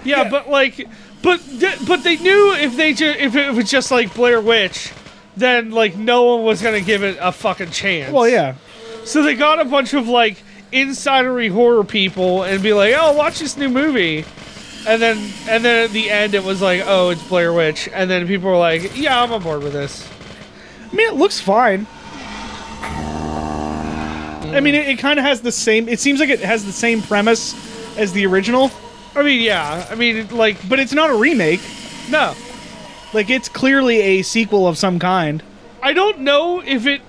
Yeah, but like, but they knew if it was just like Blair Witch, then like no one was gonna give it a fucking chance. Well, yeah. So they got a bunch of like insidery horror people and be like, "Oh, watch this new movie," and then at the end it was like, "Oh, it's Blair Witch," and then people were like, "Yeah, I'm on board with this." I mean, it looks fine. I mean, it kind of has the same... It seems like it has the same premise as the original. I mean, yeah. I mean, like... But it's not a remake. No. Like, it's clearly a sequel of some kind. I don't know if it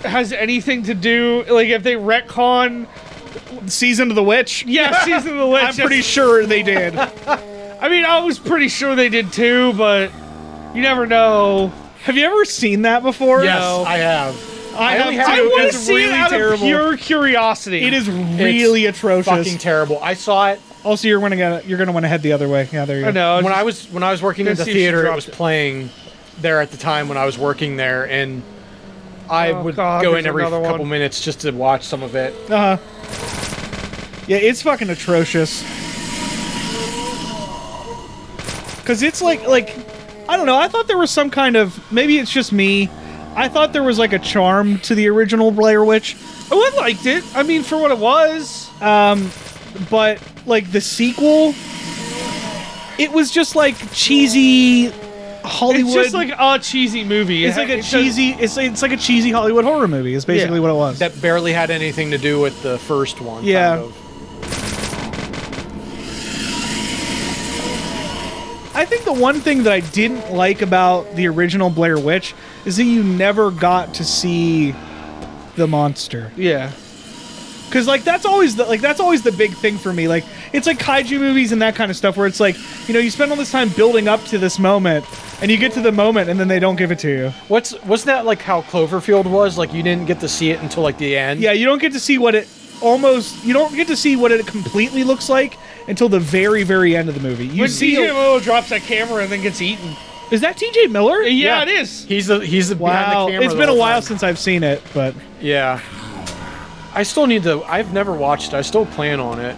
has anything to do... Like, if they retcon... Season of the Witch? Yeah, Season of the Witch. I'm pretty sure they did. I mean, I was pretty sure they did too, but you never know. Have you ever seen that before? Yes, No. I have. I have I too. want to It's see really it out terrible. of pure curiosity. It is really atrocious. Fucking terrible. I saw it. Also, you're gonna want to head the other way. Yeah, there you go. I know. When I was working in the see if she theater, it dropped was it. playing there at the time when I was working there, and I Oh, would God, go there's in every another couple one. minutes just to watch some of it. Yeah, it's fucking atrocious. Cause it's like I don't know. I thought there was some kind of, maybe it's just me. I thought there was like a charm to the original Blair Witch. Oh, I liked it. I mean, for what it was. But like the sequel, it was just like cheesy Hollywood. It's just like a cheesy movie. It's like a cheesy. It's like a cheesy Hollywood horror movie. Is basically what it was. That barely had anything to do with the first one. Yeah. Kind of. I think the one thing that I didn't like about the original Blair Witch is that you never got to see the monster. Yeah. Cause like that's always the big thing for me. Like it's like kaiju movies and that kind of stuff where it's like, you know, you spend all this time building up to this moment and you get to the moment and then they don't give it to you. Wasn't that like how Cloverfield was? Like you didn't get to see it until like the end. Yeah, you don't get to see what it completely looks like until the very, very end of the movie. You When see TJ Miller drops that camera and then gets eaten. Is that TJ Miller? Yeah, it is. He's the behind Wow. the camera. It's the been a whole while time. since I've seen it, but Yeah. I still need to. I've never watched it. I still plan on it.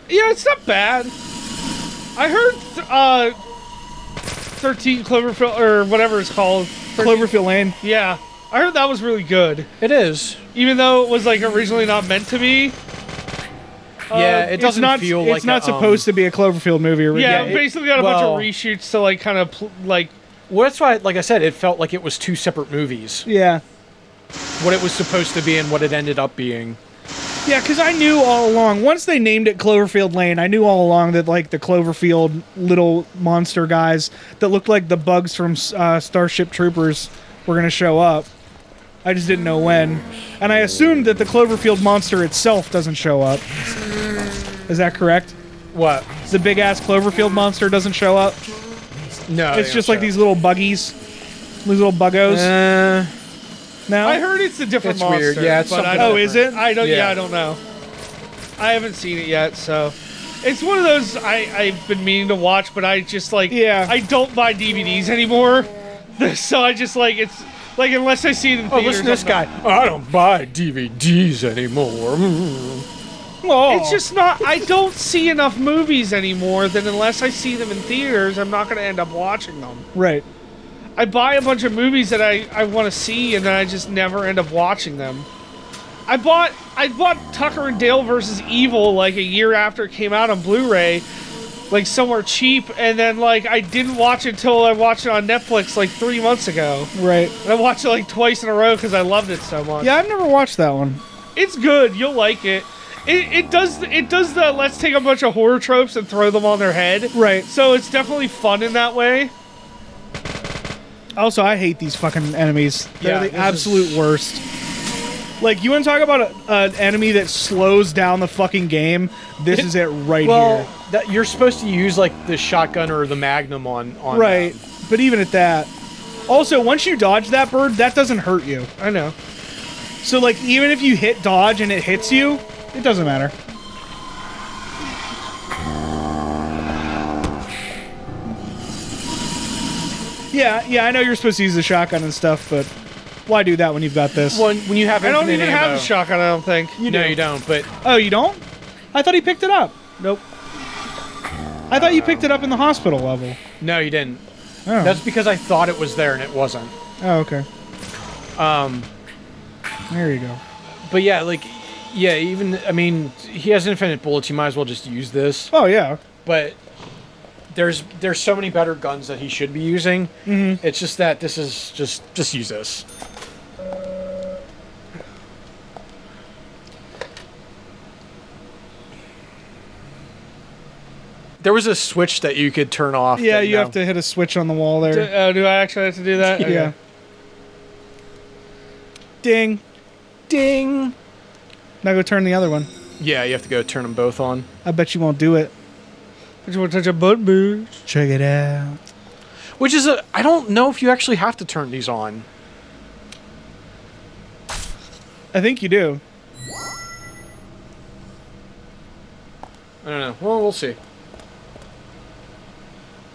Yeah, it's not bad. I heard 13 Cloverfield, or whatever it's called. 13 Cloverfield Lane. Yeah. I heard that was really good. It is. Even though it was like originally not meant to be. Yeah, it doesn't feel like it's not supposed to be a Cloverfield movie. Originally. Yeah, it- basically got a bunch well- of reshoots to like kind of like. Well, that's why, like I said, it felt like it was two separate movies. Yeah. What it was supposed to be and what it ended up being. Yeah, because I knew all along, once they named it Cloverfield Lane, I knew all along that, like, the Cloverfield little monster guys that looked like the bugs from Starship Troopers were going to show up. I just didn't know when. And I assumed that the Cloverfield monster itself doesn't show up. Is that correct? What? The big-ass Cloverfield monster doesn't show up? No. It's just like these little buggies. These little buggos. No? I heard it's a different It's monster. weird. Yeah, it's but something I don't, Oh, is it? I don't. Yeah. Yeah. I don't know. I haven't seen it yet, so it's one of those I've been meaning to watch, but I just like I don't buy DVDs anymore, so I just like it's like unless I see it in Oh, theaters. listen to this I'm guy. I don't buy DVDs anymore. Oh. It's just not. I don't see enough movies anymore that unless I see them in theaters, I'm not going to end up watching them. Right. I buy a bunch of movies that I want to see, and then I just never end up watching them. I bought Tucker and Dale versus Evil like a year after it came out on Blu-ray, like somewhere cheap, and then like I didn't watch it until I watched it on Netflix like 3 months ago. Right. And I watched it like twice in a row because I loved it so much. Yeah, I've never watched that one. It's good. You'll like it. It does the let's take a bunch of horror tropes and throw them on their head. Right. So it's definitely fun in that way. Also, I hate these fucking enemies. They're Yeah, the this absolute worst. Like, you want to talk about an enemy that slows down the fucking game? This is it right Well, here. you're supposed to use like the shotgun or the magnum on Right. them. But even at that. Also, once you dodge that bird, that doesn't hurt you. I know. So, like, even if you hit dodge and it hits you, it doesn't matter. Yeah, I know you're supposed to use the shotgun and stuff, but why do that when you've got this? When you have I don't infinite even have ammo. the shotgun. I don't think. No, you don't. But Oh, you don't? I thought he picked it up. Nope. I thought you picked it up in the hospital level. No, you didn't. Oh. That's because I thought it was there and it wasn't. Oh, okay. There you go. But yeah, like, yeah, even, I mean, he has infinite bullets. You might as well just use this. Oh, yeah. But there's so many better guns that he should be using. Mm-hmm. It's just that this is just use this. There was a switch that you could turn off. Yeah, you have to hit a switch on the wall there. Do I actually have to do that? Yeah. Okay. Ding. Ding. Now go turn the other one. Yeah, you have to go turn them both on. I bet you won't do it. But you want to touch a button, bitch? Check it out. Which is I don't know if you actually have to turn these on. I think you do. I don't know. Well, we'll see.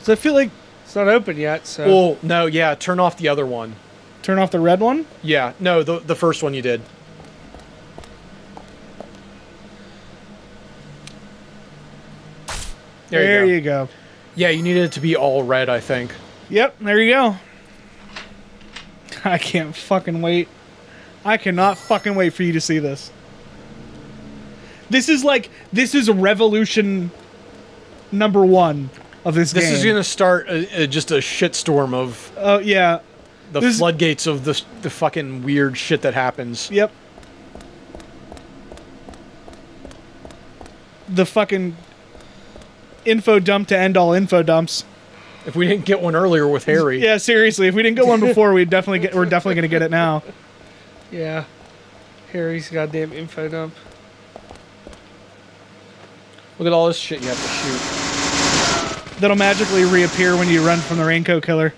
So I feel like... It's not open yet, so... Well, no, yeah, turn off the other one. Turn off the red one? Yeah, no, the first one you did. There you go. Yeah, you needed it to be all red, I think. Yep, there you go. I can't fucking wait. I cannot fucking wait for you to see this. This is revolution #1 of this game. This is gonna start just a shitstorm of yeah. the floodgates of the fucking weird shit that happens. Yep. The fucking info dump to end all info dumps. If we didn't get one earlier with Harry. Yeah, seriously, if we didn't get one before, we're definitely gonna get it now. Yeah. Harry's goddamn info dump. Look at all this shit you have to shoot. That'll magically reappear when you run from the raincoat killer.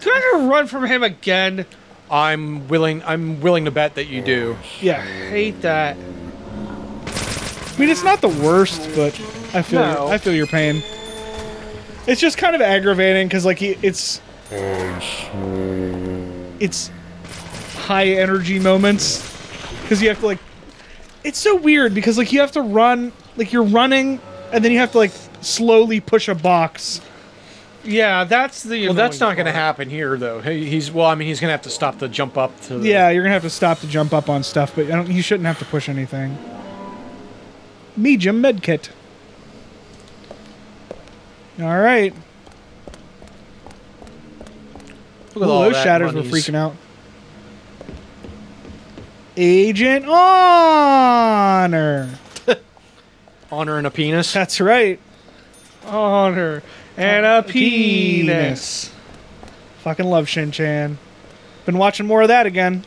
Do I have to run from him again? I'm willing to bet that you do. Yeah. I hate that. I mean, it's not the worst, but I feel your pain. It's just kind of aggravating because, like, it's high energy moments because you have to, like, it's so weird because, like, you have to run, like, you're running and then you have to, like, slowly push a box. Yeah, that's the. Well, that's not going to happen here, though. He's going to have to stop to jump up to. Yeah, you're gonna have to stop to jump up on stuff, but you shouldn't have to push anything. Medium medkit. All right. Look at all those that shatters monies. were freaking out. Agent Honor. Honor and a penis. That's right. Honor and a penis. Fucking love Shin-Chan. Been watching more of that again.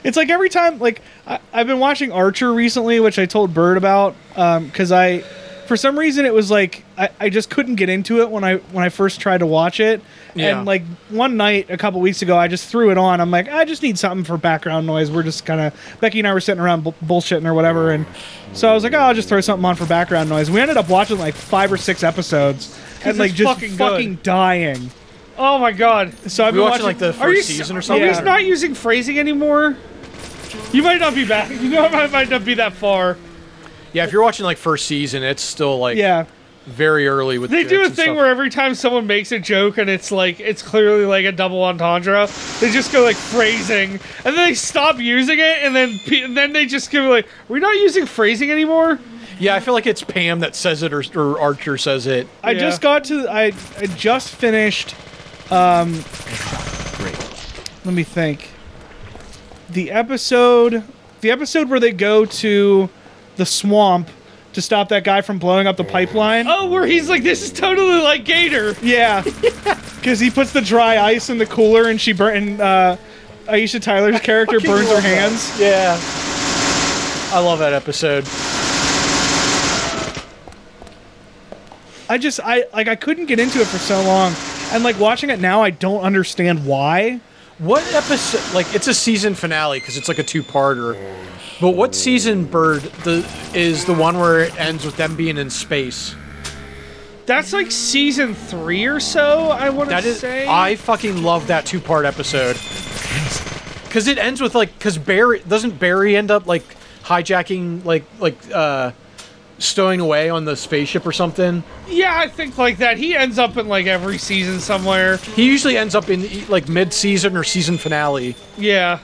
It's like every time, like, I've been watching Archer recently, which I told Bird about, because for some reason, it was like, I just couldn't get into it when I first tried to watch it. Yeah. And, like, one night, a couple weeks ago, I just threw it on. I'm like, I just need something for background noise. We're just kind of, Becky and I were sitting around bullshitting or whatever, and so I was like, oh, I'll just throw something on for background noise. We ended up watching, like, 5 or 6 episodes, and, like, just fucking dying. Oh my god. So I've been watching, like, the first season or something? Are we not using phrasing anymore? You might not be back. You know, I might not be that far. Yeah, if you're watching, like, first season, it's still, like, very early with They do a jokes and thing stuff. where every time someone makes a joke and it's like, it's clearly like a double entendre, they just go like phrasing, and then they stop using it, and then they just go like, we're not using phrasing anymore? Yeah, I feel like it's Pam that says it or Archer says it. I just finished, let me think. The episode where they go to the swamp to stop that guy from blowing up the pipeline. Oh, where he's like, this is totally like Gator. Yeah. Because he puts the dry ice in the cooler and Aisha Tyler's character burns her hands. Yeah. I love that episode. I couldn't get into it for so long. And, like, watching it now, I don't understand why. What episode? Like, it's a season finale because it's like a 2-parter. But what season, Bird, is the one where it ends with them being in space? That's like season 3 or so, I want to say. I fucking love that 2-part episode. Because it ends with, like, doesn't Barry end up, like, hijacking, like stowing away on the spaceship or something. Yeah, I think like that. He ends up in like every season somewhere. He usually ends up in like mid-season or season finale. Yeah.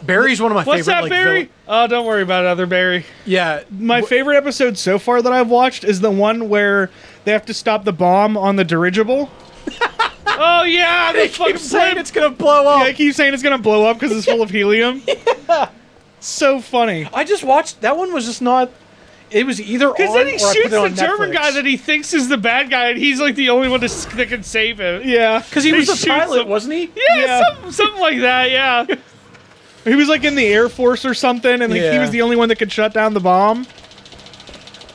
Barry's one of my What's favorite. that, like, Barry? Oh, don't worry about it, other Barry. Yeah. My favorite episode so far that I've watched is the one where they have to stop the bomb on the dirigible. Oh yeah, They keep saying it's gonna blow up. Yeah, I keep saying it's gonna blow up because it's full of helium. Yeah. So funny. I just watched that one. Was just not. It was either on Because then he or I shoots put it on the German Netflix. guy that he thinks is the bad guy, and he's like the only one that can save him. Yeah. Because he was He the shoots pilot, him. wasn't he? Yeah, something like that. Yeah. He was like in the Air Force or something, and like, he Yeah. was the only one that could shut down the bomb.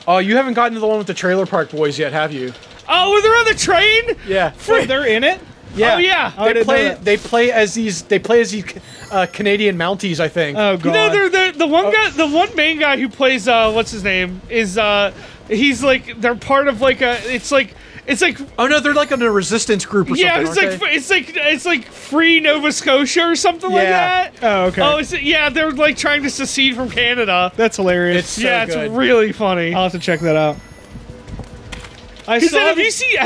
Oh, you haven't gotten to the one with the Trailer Park Boys yet, have you? Oh, were they on the train? Yeah. Oh, they're in it? Yeah. Oh, yeah. I didn't know They that. play as these Canadian Mounties, I think. Oh, God. You know, they're the one guy, the one main guy who plays what's his name is he's like they're part of like a it's like Oh no, they're like in a resistance group or yeah, something. it's like Free Nova Scotia or something like Yeah. that. Oh, okay. Oh, yeah, they're like trying to secede from Canada. That's hilarious. It's so yeah, good. it's really funny. I'll have to check that out. I Because saw have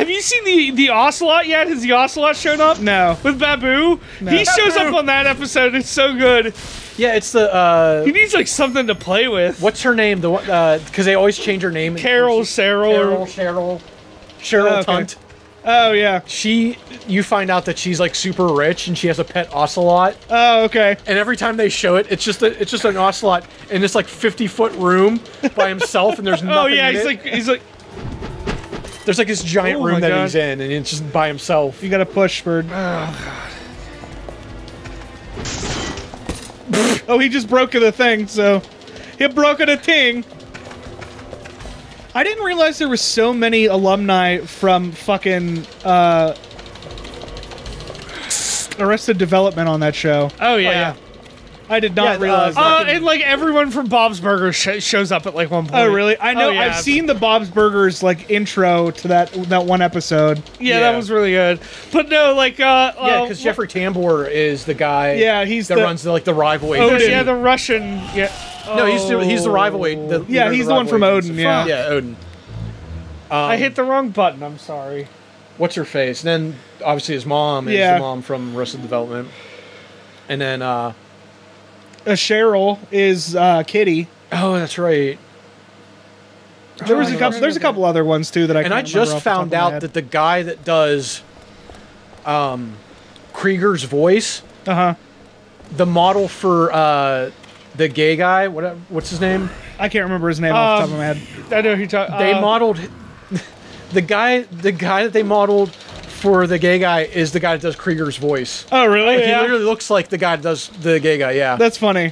you seen the Ocelot yet? Has the Ocelot shown up? No. With Babu? No. He shows up on that episode. It's so good. Yeah, it's the He needs like something to play with. what's her name? The one because they always change her name. Cheryl. Cheryl okay. Tunt. Oh, yeah. You find out that she's like super rich and she has a pet ocelot. Oh, okay. And every time they show it, it's just an ocelot in this like 50-foot room by himself, and there's nothing. Oh yeah, in he's like there's like this giant Oh my room that God. he's in, and it's just by himself. You gotta push, Bird. Oh, he just broke the thing, so... He broke the thing! I didn't realize there were so many alumni from fucking, Arrested Development on that show. oh yeah. I did not Yeah, realize that. And like everyone from Bob's Burgers shows up at like one point. Oh, really? I know. Oh, yeah. I've seen the Bob's Burgers, like, intro to that one episode. Yeah, Yeah. that was really good. But no, like Yeah, because Jeffrey Tambor is the guy. Yeah, he's that the- runs the rival Odin. agency. yeah, the Russian. Yeah. No, he's the rival. Yeah, he's the one from Odin, yeah. Yeah, Odin. I hit the wrong button. I'm sorry. What's her face? And then obviously his mom is Yeah. the mom from Arrested Development. And then Cheryl is Kitty. oh, that's right. There's a couple other ones too that I. And can't I remember just off the top found of my out head. that the guy that does Krieger's voice, the model for the gay guy, what's his name? I can't remember his name off the top of my head. I know who you're talking. They modeled the guy that they modeled for the gay guy is the guy that does Krieger's voice. Oh, really? He literally looks like the guy that does the gay guy. Yeah. That's funny.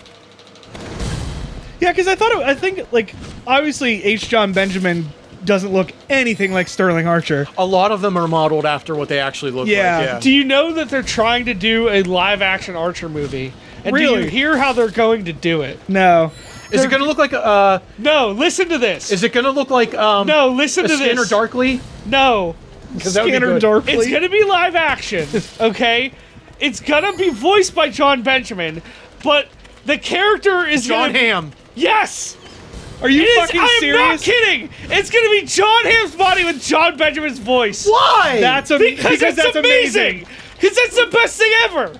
Yeah, because I think like obviously H. John Benjamin doesn't look anything like Sterling Archer. A lot of them are modeled after what they actually look Yeah. like. Yeah. Do you know that they're trying to do a live action Archer movie? And do Really? you hear how they're going to do it? No. Is it going to look like No, listen to this. Is it going to look like No, listen a to Scanner this. Darkly? No. Because that would be Scanner good. Darkly. It's gonna be live action, okay? It's gonna be voiced by John Benjamin, but the character is John gonna... Hamm. Yes! Are you It is, fucking I am serious? not kidding! It's gonna be John Hamm's body with John Benjamin's voice. Why? Because it's that's amazing! Because that's the best thing ever!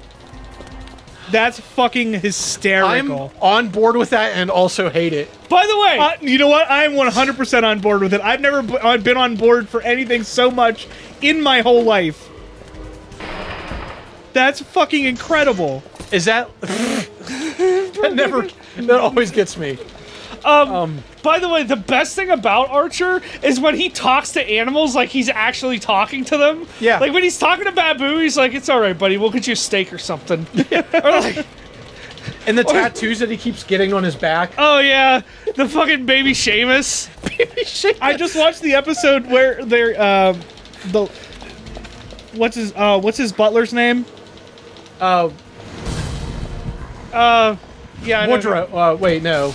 That's fucking I'm hysterical. on board with that and also hate it. By the way, You know what? I am 100% on board with it. I've never been on board for anything so much in my whole life. That's fucking incredible. Is that that always gets me. by the way, the best thing about Archer is when he talks to animals like he's actually talking to them. Yeah. Like when he's talking to Babu, he's like, "It's all right, buddy. We'll get you a steak or something." Or like, And the tattoos that he keeps getting on his back. "Oh yeah, the fucking baby Seamus." I just watched the episode where they're the what's his butler's name? Yeah. I know. Woodrow. Wait, no.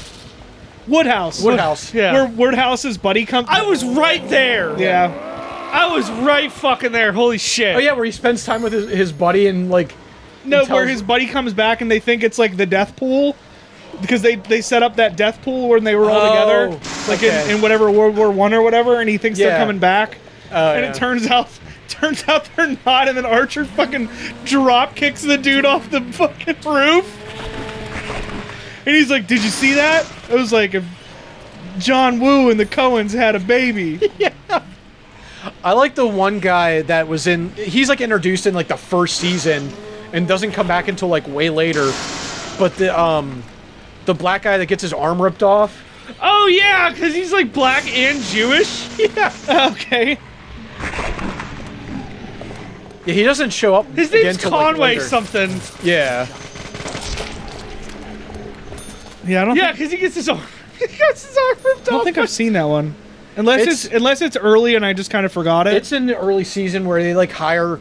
Woodhouse. Woodhouse. Yeah. Where Woodhouse's buddy comes. I was right there. Yeah. I was right fucking there. Holy shit. Oh yeah, where he spends time with his buddy and like. No, and where tells- his buddy comes back and they think it's like the death pool. because they set up that death pool when they were all together, like okay. in whatever World War I or whatever, and he thinks they're coming back, and it turns out they're not, and then Archer fucking drop kicks the dude off the fucking roof, and he's like, "Did you see that?" It was like if John Woo and the Coens had a baby. Yeah. I like the one guy that was in. He's like introduced in like the first season, and doesn't come back until like way later. But the black guy that gets his arm ripped off. Oh yeah, because he's like black and Jewish. Yeah. Okay. Yeah, he doesn't show up. His name's Conway something. Yeah. Yeah, I don't. Yeah, because he gets his arm. He gets his arm ripped off. I don't think I've seen that one. Unless it's early and I just kind of forgot it. It's in the early season where they like hire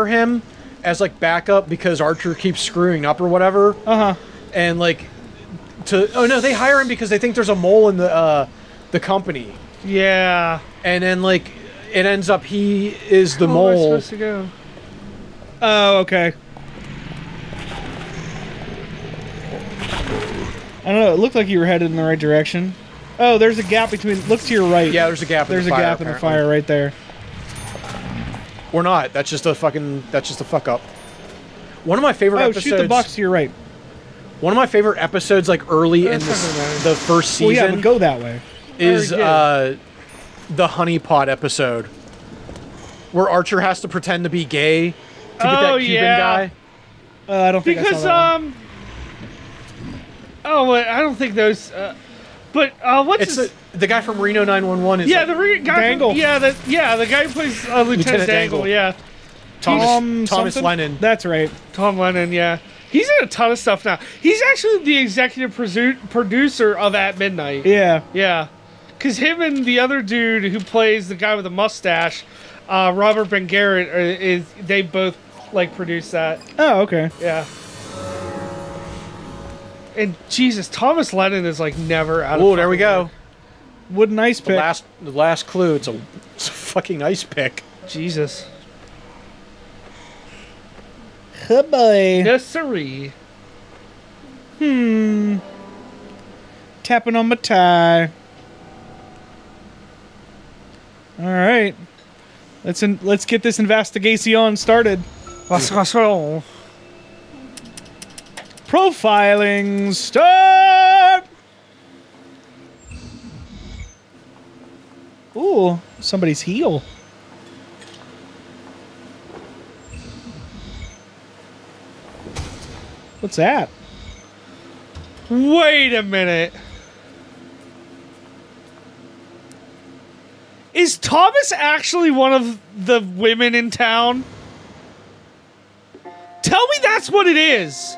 him as like backup because Archer keeps screwing up or whatever. And like they hire him because they think there's a mole in the company. Yeah. And then like it ends up he is the mole. Where am I supposed to go? Oh, okay. I don't know. It looked like you were headed in the right direction. Oh, there's a gap between. Look to your right. Yeah, there's a gap. There's in the a fire, gap in the fire right there. Or not. That's just a fuck up. One of my favorite episodes. Shoot the box to your right. One of my favorite episodes, like early in the first season. Well, yeah, but go that way. Is the honeypot episode where Archer has to pretend to be gay to get that Cuban guy. I don't think I saw that one. Oh, I don't think those. But what's the guy from Reno 911? Is the guy Dangle. From, the guy who plays Lieutenant Dangle. Yeah, Thomas Lennon. That's right. Tom Lennon. Yeah, he's in a ton of stuff now. He's actually the executive producer of At Midnight. Yeah, yeah, because him and the other dude who plays the guy with the mustache, Robert Ben Garrett, they both like produce that. Oh, okay. Yeah. And Jesus, Thomas Lennon is like never out of. Oh, there we go. Wooden ice pick. The last clue. It's a fucking ice pick. Jesus. Oh boy. No siree. Tapping on my tie. All right. Let's get this investigation started. Profiling start! Ooh, somebody's heel. What's that? Wait a minute. Is Thomas actually one of the women in town? Tell me that's what it is.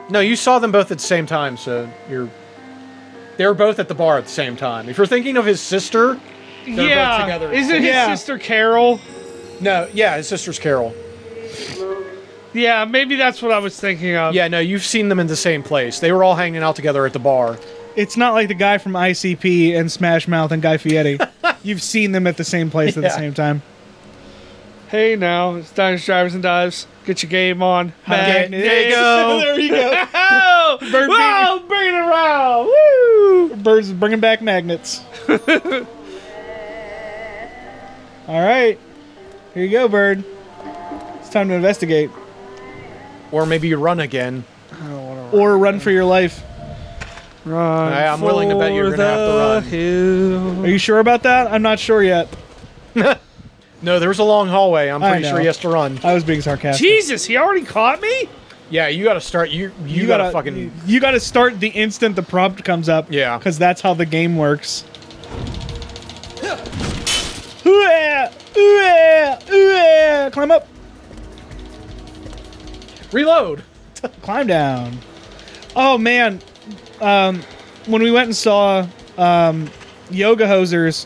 No, you saw them both at the same time, so they were both at the bar at the same time. If you're thinking of his sister, they're both together. Is it his sister Carol? No, yeah, his sister's Carol. Yeah, maybe that's what I was thinking of. Yeah, no, you've seen them in the same place. They were all hanging out together at the bar. It's not like the guy from ICP and Smash Mouth and Guy Fieri. You've seen them at the same place at the same time. Hey now, it's Diners, Drivers, and Dives. Get your game on. There you go. There you go. Bird bring it around. Woo! Bird's bringing back magnets. All right. Here you go, Bird. It's time to investigate. Or maybe you run again. Or run for your life. Run. I'm willing to bet you're going to have to run. Are you sure about that? I'm not sure yet. No, there's a long hallway. I'm pretty sure he has to run. I was being sarcastic. Jesus, he already caught me? Yeah, you got to start. You got to fucking. You got to start the instant the prompt comes up. Yeah. Because that's how the game works. Climb up. Reload. Climb down. Oh man, when we went and saw Yoga Hosers,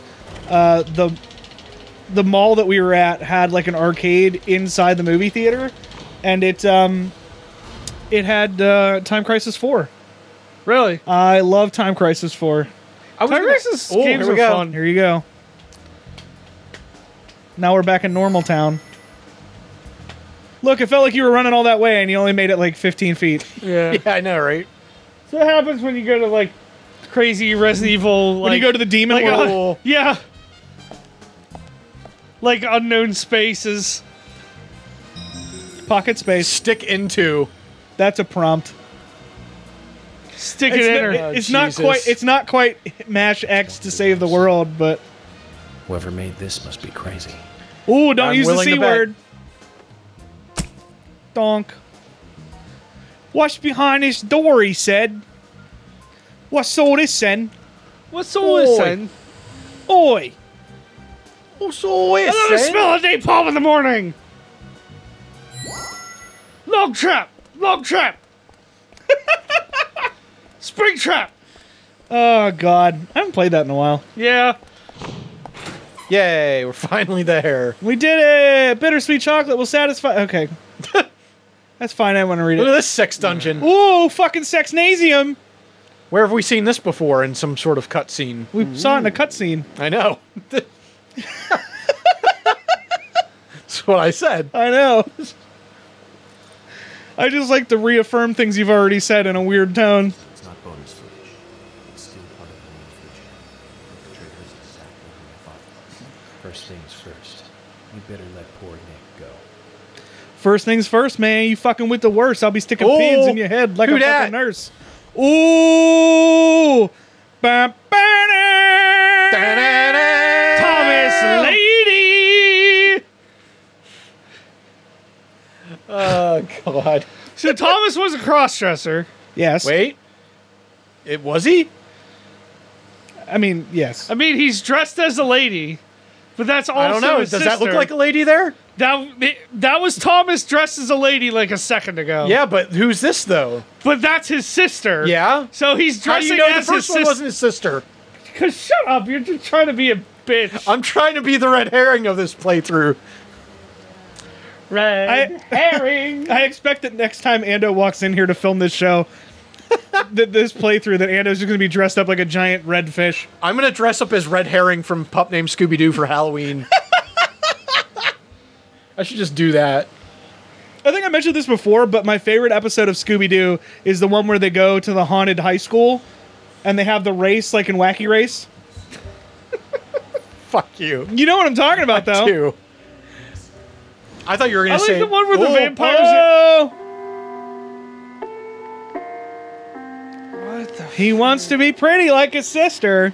the mall that we were at had like an arcade inside the movie theater, and it had Time Crisis 4. Really? I love Time Crisis 4. Time Crisis games are fun. Here you go. Now we're back in normal town. Look, it felt like you were running all that way and you only made it like 15 feet. Yeah. Yeah, I know, right? So what happens when you go to, like, crazy Resident Evil, like... When you go to the demon world? Yeah. Like, unknown spaces. Pocket space. Stick into. That's a prompt. Stick it in her. It's not quite. It's not quite mash X to save the world, but. Whoever made this must be crazy. Ooh, don't use the willing C to bet. word. Donk. What's behind this door? He said. What's all this, then? What's all this, then? Oi! What's all this, I love the smell of napalm in the morning. Log trap! Log trap! Spring trap! Oh, God. I haven't played that in a while. Yeah. Yay, we're finally there. We did it! Bittersweet chocolate will satisfy... Okay. That's fine, I want to read Look at it. this sex dungeon. Ooh, fucking Sexnasium! Where have we seen this before in some sort of cutscene? We saw it in a cutscene. I know. That's what I said. I know. I just like to reaffirm things you've already said in a weird tone. It's not bonus footage. It's still part of the main feature. The trigger's exactly who I thought it was. First things first. You better let poor Nick go. First things first, man. You fucking with the worst. I'll be sticking Oh, pins in your head like a who dat? fucking nurse. Ooh! Thomas Lady! Oh, God. So Thomas was a cross-dresser. Yes. Wait. Was he? I mean, yes. I mean, he's dressed as a lady, but that's also I don't know. his Does that look sister. like a lady there? That was Thomas dressed as a lady like a second ago. Yeah, but who's this, though? But that's his sister. Yeah? So he's How do dressing you know the as his first one sister. wasn't his sister? Because shut up, you're just trying to be a bitch. I'm trying to be the red herring of this playthrough. Red herring. I expect that next time Ando walks in here to film this show, this playthrough, that Ando's just going to be dressed up like a giant red fish. I'm going to dress up as red herring from Pup Named Scooby-Doo for Halloween. I should just do that. I think I mentioned this before, but my favorite episode of Scooby-Doo is the one where they go to the haunted high school and they have the race, like in Wacky Race. Fuck you. You know what I'm talking about, though. Too. I thought you were going I to like say... the one where the Oh, vampires... Oh! What the He wants to be pretty like his sister.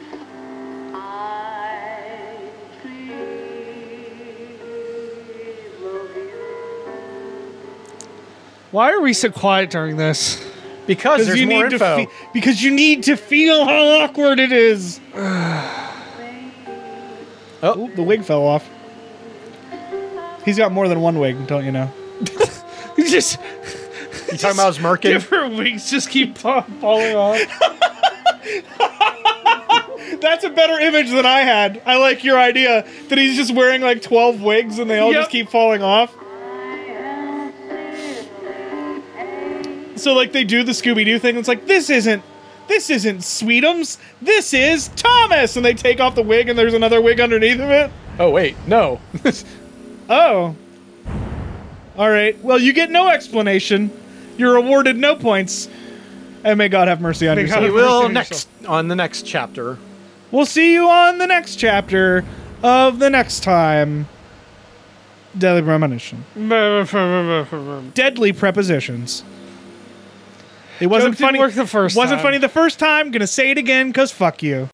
Why are we so quiet during this? Because there's you more need info. because you need to feel how awkward it is. Oh, The wig fell off. He's got more than one wig, don't you know? Just you talking about his merkin? different wigs just keep falling off. That's a better image than I had. I like your idea that he's just wearing like 12 wigs and they all Yep. just keep falling off. So like they do the Scooby-Doo thing. It's like, this isn't Sweetums. This is Thomas. And they take off the wig and there's another wig underneath of it. Oh, wait. No. Oh. All right. Well, you get no explanation. You're awarded no points. And may God have mercy on May your God soul. We have will mercy on next on the next chapter. We'll see you on the next chapter of the next time. Deadly Premonition. Deadly prepositions. It wasn't Joke didn't funny. work the first Wasn't time. funny the first time. Gonna say it again because fuck you.